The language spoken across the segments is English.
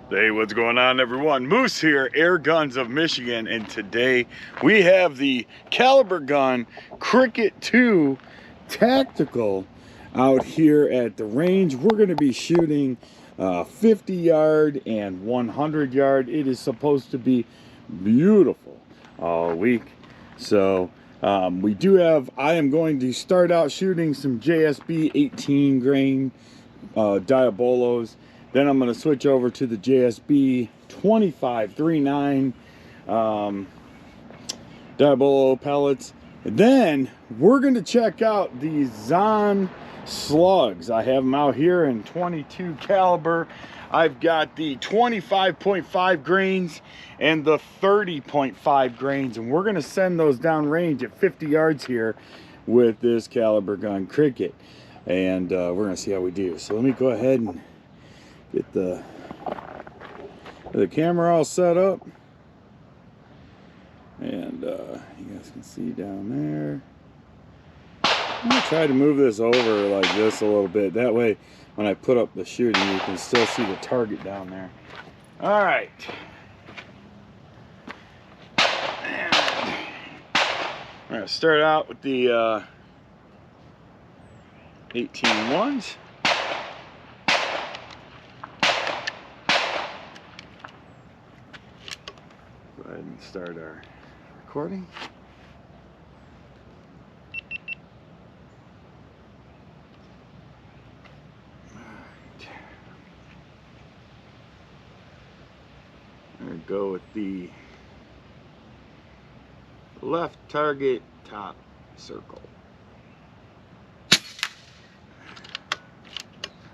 Hey, what's going on, everyone? Moose here, Air Guns of Michigan, and today we have the KalibrGun CRICKET II Tactical out here at the range. We're going to be shooting 50 yard and 100 yard. It is supposed to be beautiful all week. So we do have, I am going to start out shooting some JSB 18 grain Diabolos. Then I'm going to switch over to the JSB 25-39 Diabolo pellets. And then we're going to check out these Zon slugs. I have them out here in 22 caliber. I've got the 25.5 grains and the 30.5 grains, and we're going to send those down range at 50 yards here with this KalibrGun CRICKET, and we're going to see how we do. So let me go ahead and get the camera all set up, and you guys can see down there. I'm gonna try to move this over like this a little bit. That way, when I put up the shooting, you can still see the target down there. All right. And we're gonna start out with the 18-1s. Go ahead and start our recording. Alright. I'm going to go with the left target top circle.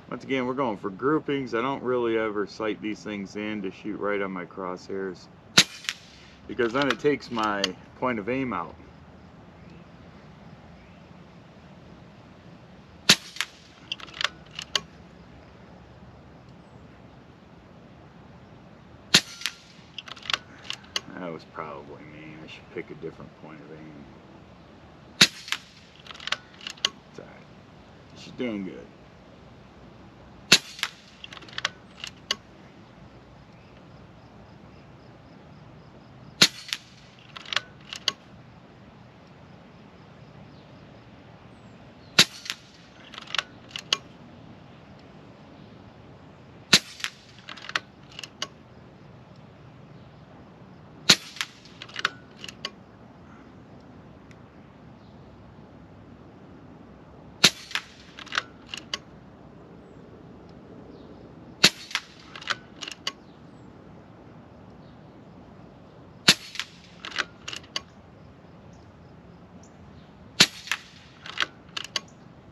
Once again, we're going for groupings. I don't really ever sight these things in to shoot right on my crosshairs, because then it takes my point of aim out. That was probably mean. I should pick a different point of aim. It's alright. She's doing good.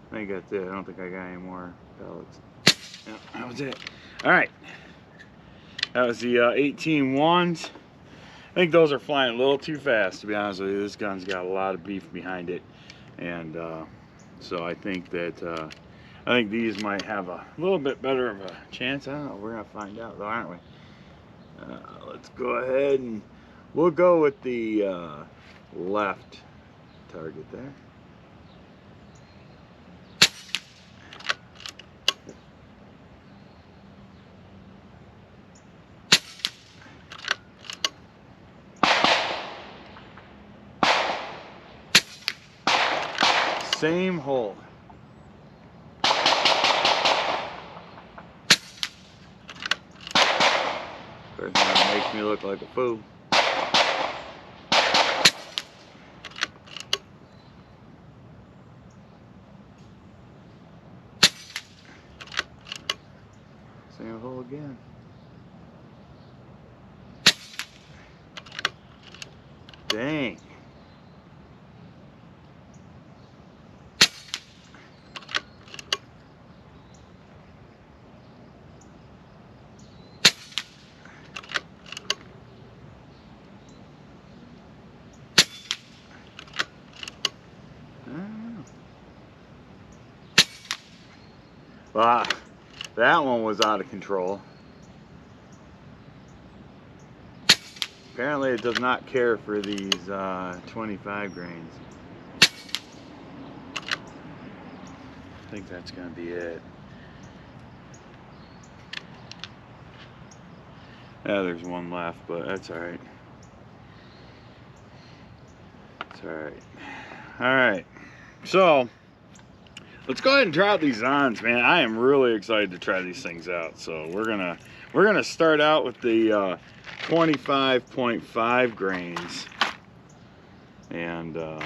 I think that's it. I don't think I got any more pellets. Yeah, that was it. Alright. That was the 18-1s. I think those are flying a little too fast, to be honest with you. This gun's got a lot of beef behind it. And so I think that I think these might have a little bit better of a chance. I don't know. We're going to find out, though, aren't we? Let's go ahead and we'll go with the left target there. Same hole. First one makes me look like a fool. Same hole again. Dang. Wow, that one was out of control. Apparently it does not care for these 25 grains. I think that's going to be it. Yeah, there's one left, but that's alright. It's alright. Alright, so let's go ahead and try out these ons, man. I am really excited to try these things out. So we're gonna start out with the 25.5 grains, and we're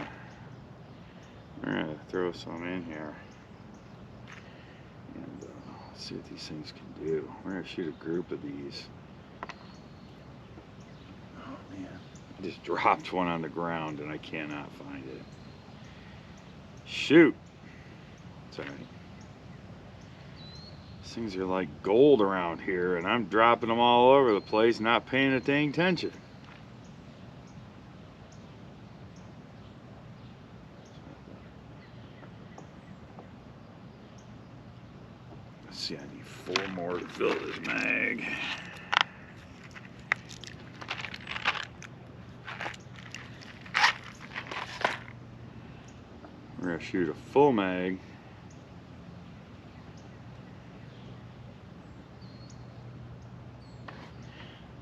gonna throw some in here and see what these things can do. We're gonna shoot a group of these. Oh man, I just dropped one on the ground and I cannot find it. Shoot. It's alright. These things are like gold around here, and I'm dropping them all over the place, not paying a dang attention. Let's see, I need 4 more to fill this mag. We're going to shoot a full mag.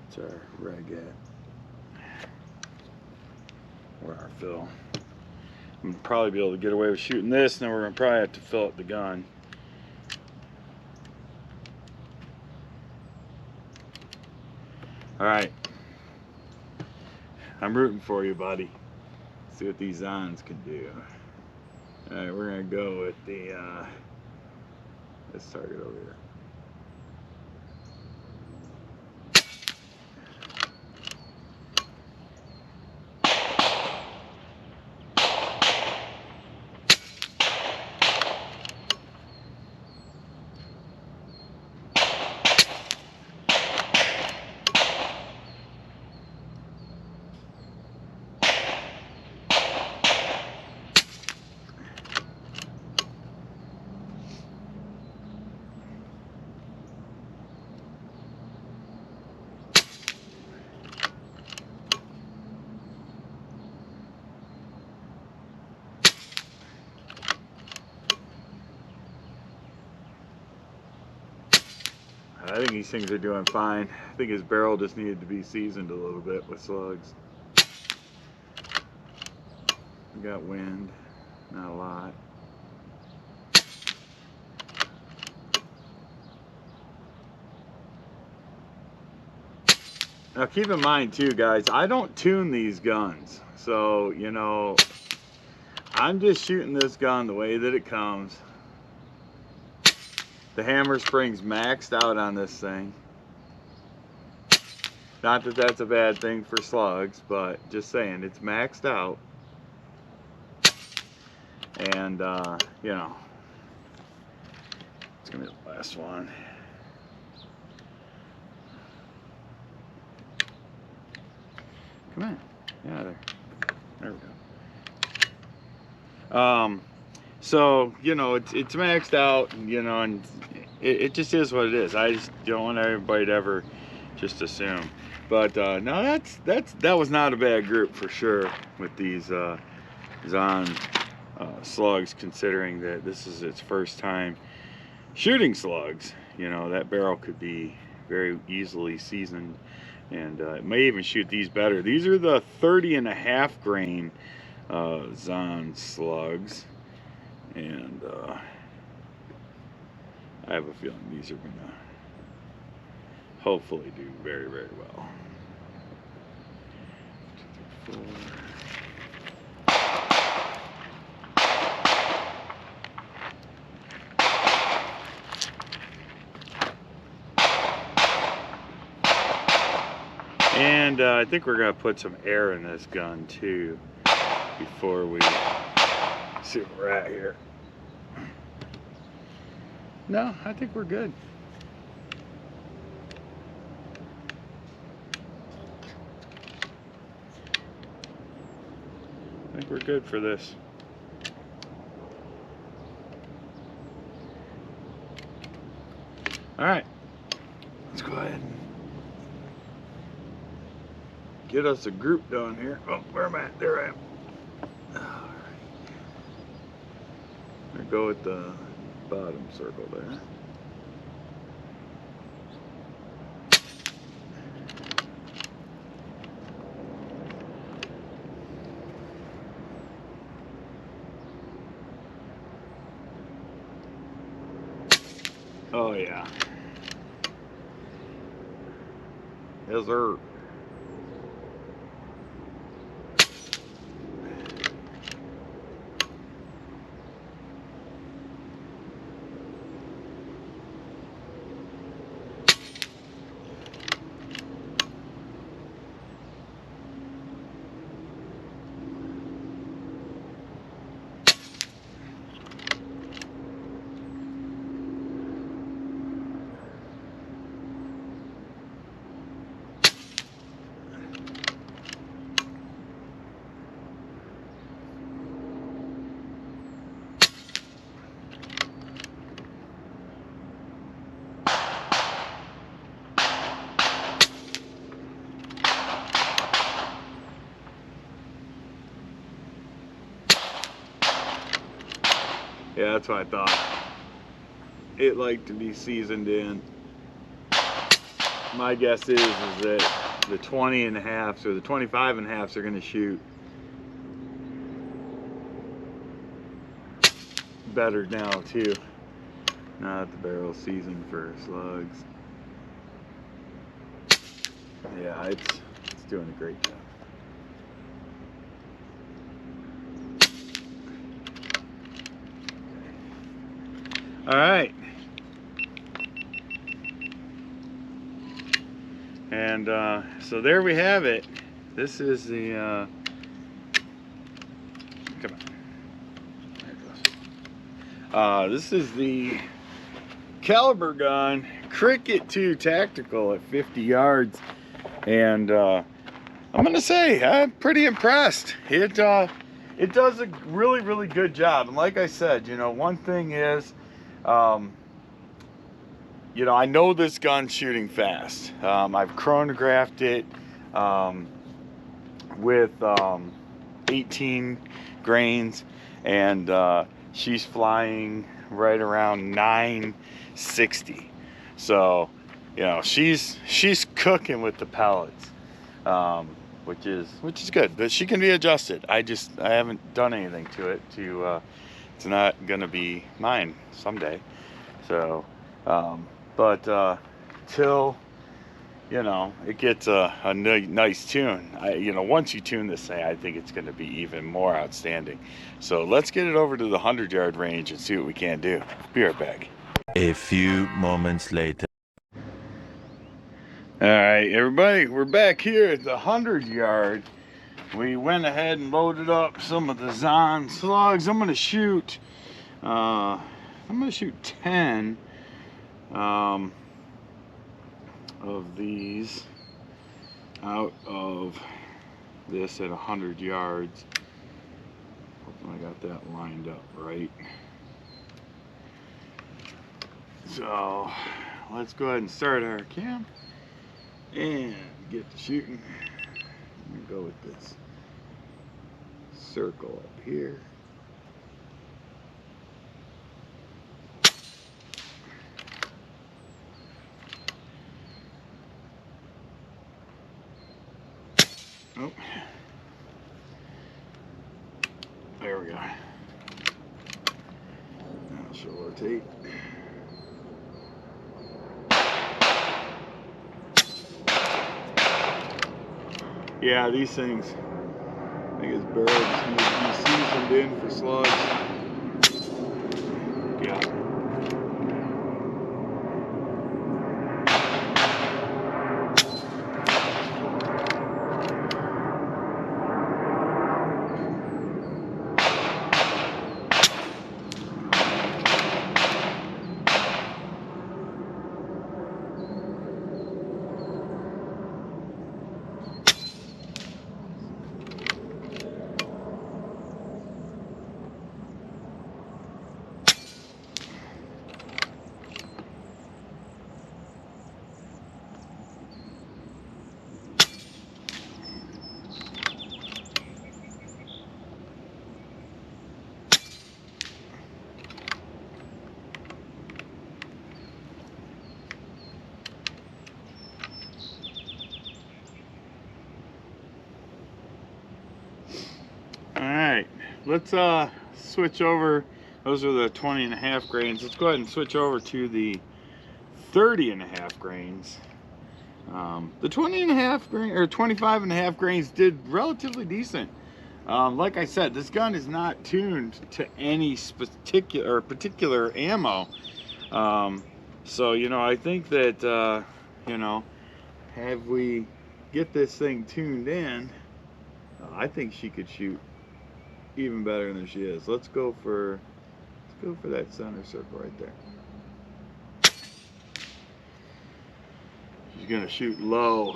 It's our reg at. Where our fill. I'm going to probably be able to get away with shooting this, and then we're going to probably have to fill up the gun. Alright. I'm rooting for you, buddy. See what these ons can do. Alright, we're gonna go with the this target over here. I think these things are doing fine. I think his barrel just needed to be seasoned a little bit with slugs. We got wind, not a lot. Now keep in mind too, guys, I don't tune these guns. So, you know, I'm just shooting this gun the way that it comes. The hammer spring's maxed out on this thing. Not that that's a bad thing for slugs, but just saying, it's maxed out. And, you know, it's gonna be the last one. Come on, yeah, there we go. So, you know, it's maxed out, you know, and it just is what it is. I just don't want everybody to ever just assume. But no, that was not a bad group for sure with these Zon slugs, considering that this is its first time shooting slugs. You know, that barrel could be very easily seasoned, and it may even shoot these better. These are the 30.5 grain Zon slugs. And I have a feeling these are gonna hopefully do very, very well. 2, 3, 4. And I think we're gonna put some air in this gun too before we see where we're at here. No, I think we're good. I think we're good for this. All right, let's go ahead and get us a group done here. Oh, where am I at? There I am. All right. There, go with the bottom circle there. Oh yeah. Yes, sir. Yeah, that's what I thought. It liked to be seasoned in. My guess is that the 20 and a halves or the 25 and a halves are going to shoot better now too. Now that the barrel's seasoned for slugs. Yeah, it's doing a great job. All right. And so there we have it. This is the come on. There it goes. This is the KalibrGun CRICKET II Tactical at 50 yards, and I'm gonna say I'm pretty impressed. It does a really good job. And like I said, you know, one thing is, you know, I know this gun's shooting fast. I've chronographed it with 18 grains, and she's flying right around 960. So, you know, she's cooking with the pellets, which is good. But she can be adjusted. I haven't done anything to it. It's not gonna be mine someday. So. But till, you know, it gets a nice tune, you know, once you tune this thing, I think it's going to be even more outstanding. So let's get it over to the 100-yard range and see what we can do. Be right back. A few moments later. All right, everybody, we're back here at the 100-yard. We went ahead and loaded up some of the Zon slugs. I'm going to shoot 10 of these out of this at 100 yards. Hopefully I got that lined up right. So let's go ahead and start our cam and get to shooting. I'm gonna go with this circle up here. Oh, there we go. Now she'll rotate. Yeah, these things, I think it's barrel just need to be seasoned in for slugs. Yeah. let's switch over. Those are the 20.5 grains. Let's go ahead and switch over to the 30.5 grains. The 20.5 grain or 25.5 grains did relatively decent. Like I said, this gun is not tuned to any particular ammo. So, you know, I think that, you know, have we get this thing tuned in, I think she could shoot even better than she is. Let's go for that center circle right there. She's gonna shoot low,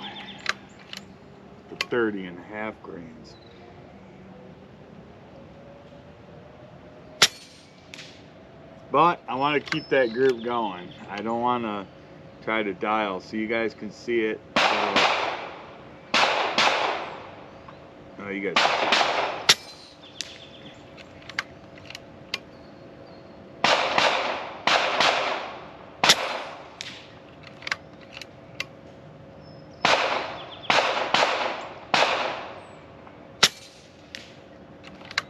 the 30.5 grains. But I want to keep that group going. I don't want to try to dial so you guys can see it. Oh, you guys can see it.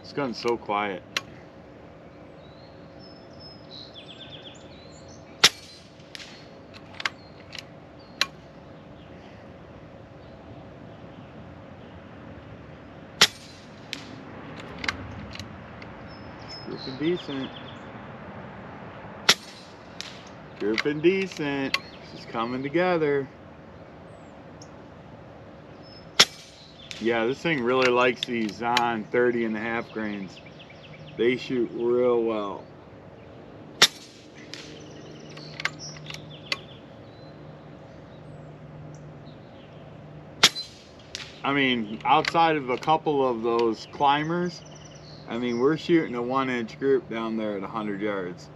This gun's so quiet. Grouping decent. Grouping decent. She's coming together. Yeah, this thing really likes these Zon 30.5 grains. They shoot real well. I mean, outside of a couple of those climbers, I mean, we're shooting a 1-inch group down there at 100 yards.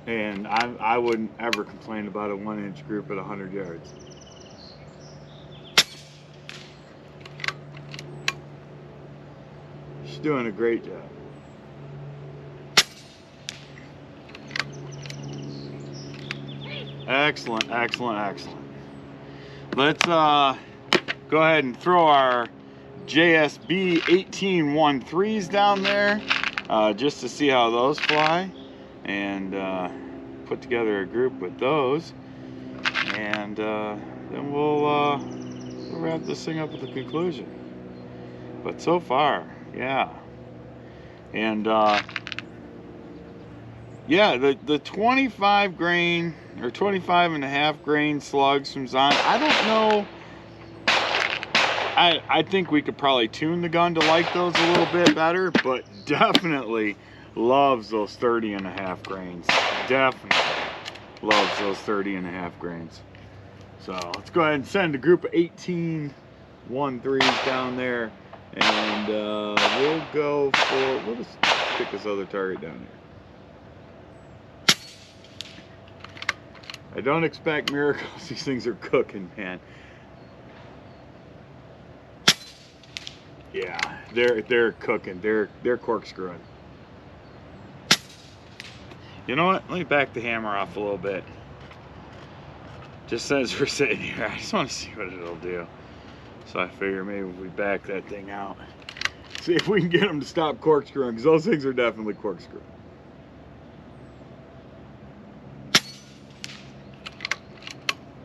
And I wouldn't ever complain about a 1-inch group at 100 yards. She's doing a great job. Excellent, excellent, excellent. Let's go ahead and throw our JSB 1813s down there just to see how those fly, and put together a group with those, and then we'll wrap this thing up with a conclusion. But so far, yeah. And yeah, the 25 grain or 25.5 grain slugs from Zon, I don't know. I think we could probably tune the gun to like those a little bit better, but definitely loves those 30.5 grains. Definitely loves those 30.5 grains. So let's go ahead and send a group of 1813s down there, and we'll go for, we'll just pick this other target down here. I don't expect miracles. These things are cooking, man. Yeah, they're cooking. They're corkscrewing. You know what? Let me back the hammer off a little bit. Just as we're sitting here, I just want to see what it'll do. So I figure maybe we back that thing out. See if we can get them to stop corkscrewing, because those things are definitely corkscrewing.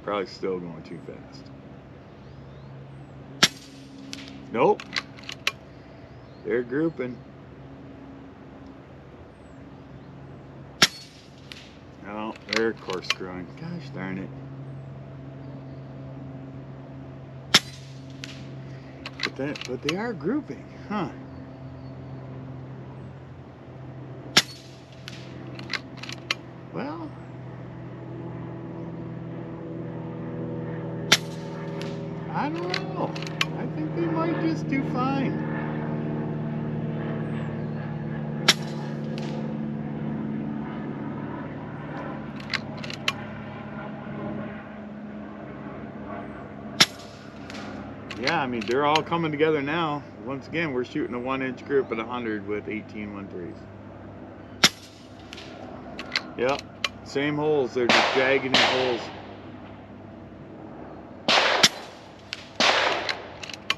Probably still going too fast. Nope. They're grouping. No, they're corkscrewing. Gosh darn it. But they are grouping, huh? Well, I don't know. I think they might just do fine. Yeah, I mean, they're all coming together now. Once again, we're shooting a 1-inch group at 100 with 1813s. Yep, same holes. They're just jagging in holes.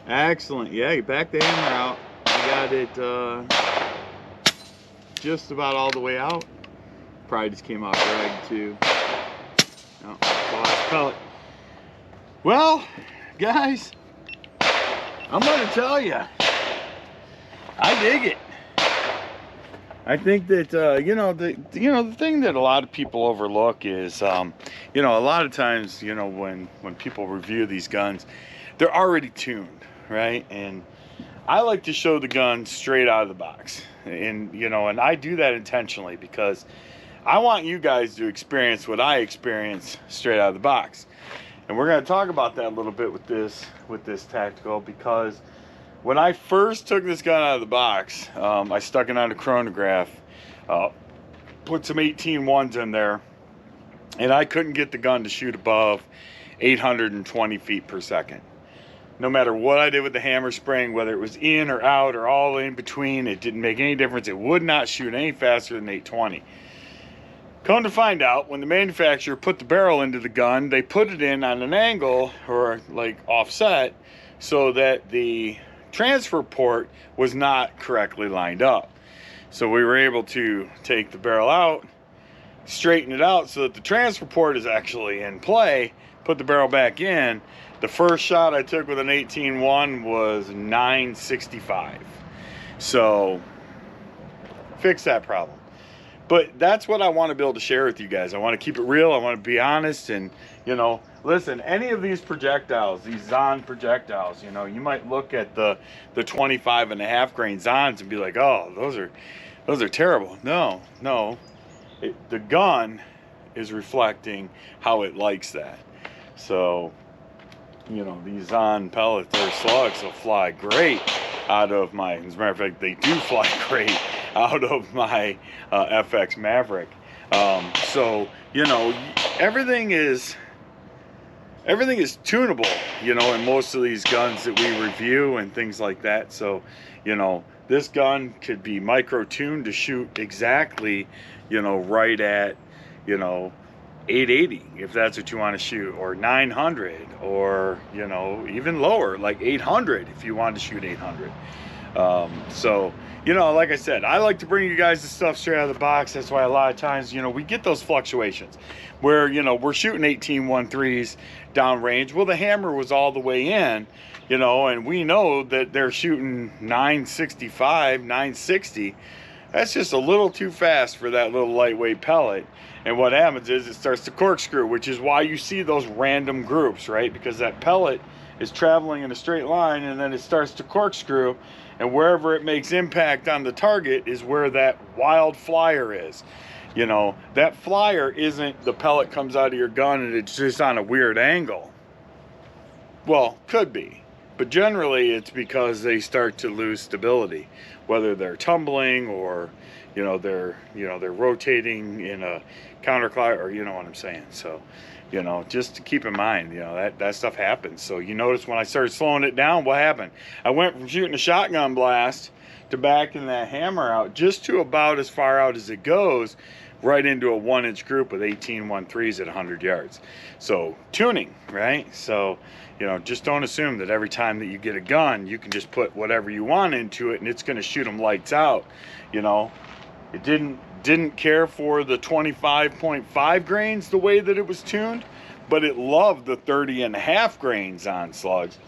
Excellent. Yeah, you back the hammer out. You got got it just about all the way out. Probably just came off rag too. No, last pellet. Well, guys, I'm gonna tell you, I dig it. I think that you know, the thing that a lot of people overlook is you know, a lot of times, you know, when people review these guns, they're already tuned, right? And I like to show the gun straight out of the box, and you know, and I do that intentionally because I want you guys to experience what I experience straight out of the box. And we're going to talk about that a little bit with this tactical, because when I first took this gun out of the box, I stuck it on a chronograph, put some 18-1s in there, and I couldn't get the gun to shoot above 820 feet per second. No matter what I did with the hammer spring, whether it was in or out or all in between, it didn't make any difference. It would not shoot any faster than 820. Come to find out, when the manufacturer put the barrel into the gun, they put it in on an angle, or like offset, so that the transfer port was not correctly lined up. So we were able to take the barrel out, straighten it out so that the transfer port is actually in play, put the barrel back in. The first shot I took with an 18-1 was 965. So fix that problem. But that's what I want to be able to share with you guys. I want to keep it real. I want to be honest. And, you know, listen, any of these projectiles, these Zahn projectiles, you know, you might look at the 25.5 grain Zahns and be like, oh, those are terrible. No. The gun is reflecting how it likes that. So, you know, these Zahn pellets or slugs will fly great out of my, as a matter of fact, they do fly great out of my FX Maverick. So, you know, everything is tunable, you know, in most of these guns that we review and things like that. So, you know, this gun could be micro tuned to shoot exactly, you know, right at, you know, 880 if that's what you want to shoot, or 900, or, you know, even lower, like 800 if you want to shoot 800. So, you know, like I said, I like to bring you guys the stuff straight out of the box. That's why a lot of times, you know, we get those fluctuations where, you know, we're shooting 18-1-3s downrange. Well, the hammer was all the way in, you know, and we know that they're shooting 965, 960. That's just a little too fast for that little lightweight pellet. And what happens is it starts to corkscrew, which is why you see those random groups, right? Because that pellet is traveling in a straight line, and then it starts to corkscrew, and wherever it makes impact on the target is where that wild flyer is. You know, that flyer isn't the pellet comes out of your gun and it's just on a weird angle. Well, could be, but generally it's because they start to lose stability, whether they're tumbling or, you know, they're rotating in a counterclockwise, or, you know what I'm saying. So, you know, just to keep in mind, you know, that stuff happens. So you notice when I started slowing it down, what happened? I went from shooting a shotgun blast to backing that hammer out just to about as far out as it goes, right into a 1-inch group with 18-1-3s at 100 yards. So tuning, right? So, you know, just don't assume that every time that you get a gun, you can just put whatever you want into it and it's going to shoot them lights out. You know, it didn't care for the 25.5 grains the way that it was tuned, but it loved the 30.5 grains on slugs.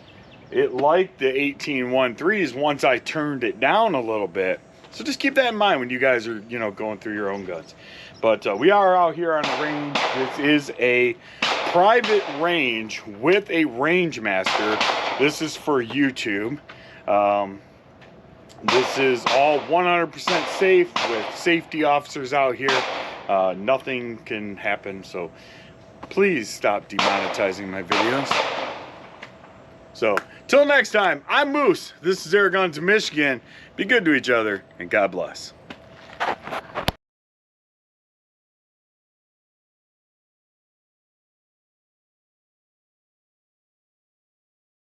It liked the 18-1-3s once I turned it down a little bit. So just keep that in mind when you guys are, you know, going through your own guns. But we are out here on the range. This is a private range with a range master. This is for YouTube. This is all 100% safe with safety officers out here. Nothing can happen, so please stop demonetizing my videos. So, till next time, I'm Moose. This is Air Guns of Michigan. Be good to each other, and God bless.